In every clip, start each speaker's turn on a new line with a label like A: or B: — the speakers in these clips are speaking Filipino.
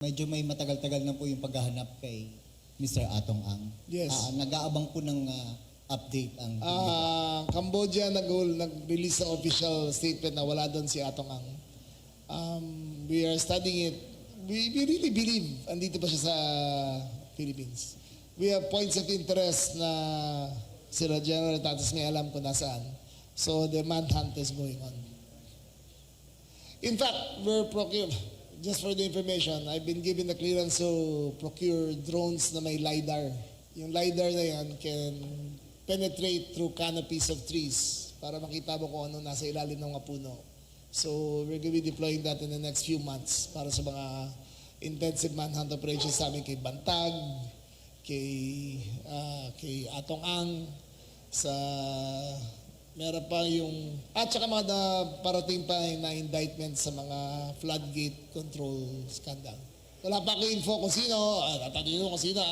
A: Medyo may matagal-tagal na po yung paghahanap kay Mr. Atong Ang.
B: Yes.
A: Nag-aabang po ng update ang...
B: Cambodia nag-release ng official statement na wala doon si Atong Ang. We are studying it. We really believe andito pa siya sa Philippines. We have points of interest na sila General Tatis may alam kung nasaan. So the manhunt is going on. In fact, just for the information, I've been given the clearance to procure drones na may LiDAR. Yung LiDAR na yan can penetrate through canopies of trees para makita mo kung ano nasa ilalim ng mga puno. So we're going to be deploying that in the next few months para sa mga intensive manhunt operations sa amin kay Bantag, kay Atong Ang, sa meron pa yung saka mga parating pa na indictment sa mga floodgate control scandal. Wala pa ako info kung sino, tatanungin ko kung sino,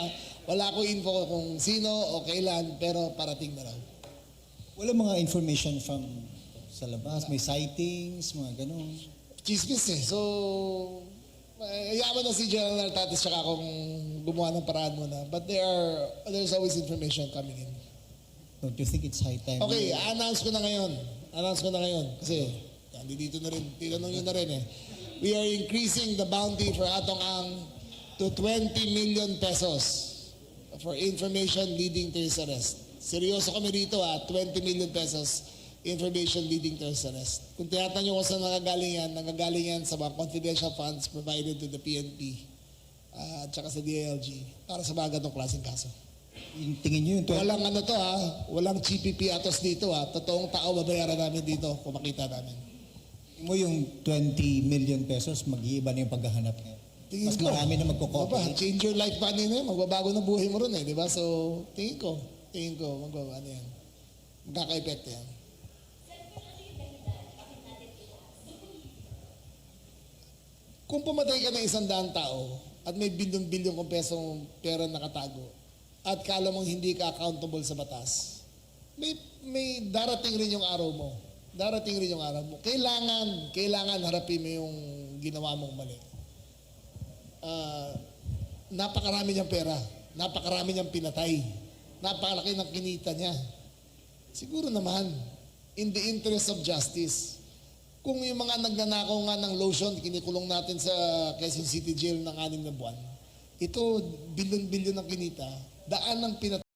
B: wala ako info kung sino o kailan, pero parating na raw.
A: Wala mga information from sa labas, may sightings, mga ganun.
B: Chismis eh. So, yaman na si General Tatis saka kung gumawa ng paraan mo na. But there's always information coming in.
A: Don't you think it's high time?
B: Okay, announce ko na ngayon. Kasi, dito na rin, tinanong nyo na rin eh. We are increasing the bounty for Atong Ang to 20 million pesos for information leading to his arrest. Seryoso kami rito 20 million pesos information leading to his arrest. Kung tinatanong nyo kung saan nanggagaling yan sa mga confidential funds provided to the PNP at saka sa DILG para sa mga ganong klaseng kaso.
A: Yung tingin nyo yung...
B: Walang walang GPP atos dito Totoong tao babayaran namin dito kung makita namin.
A: Mo yung 20 million pesos, mag-iiba na yung paghahanap ngayon. Mas marami na magkukopy.
B: Change your life pa nila, magbabago ng buhay mo ron di ba? So, tingin ko, magbabago yan. Magkaka-epekto yan. Kung pumatay ka ng 100 tao at may bilyon-bilyon kong pesong pera nakatago at kala mong hindi ka accountable sa batas, may darating rin yung araw mo. Kailangan harapin mo yung ginawa mong mali. Napakarami niyang pera, napakarami niyang pinatay, napakalaki ng kinita niya. Siguro naman, in the interest of justice, kung yung mga nagnanakaw nga ng lotion, kinikulong natin sa Quezon City Jail ng 6 na buwan, ito, bilyon-bilyon ng kinita, daan ng pinatay.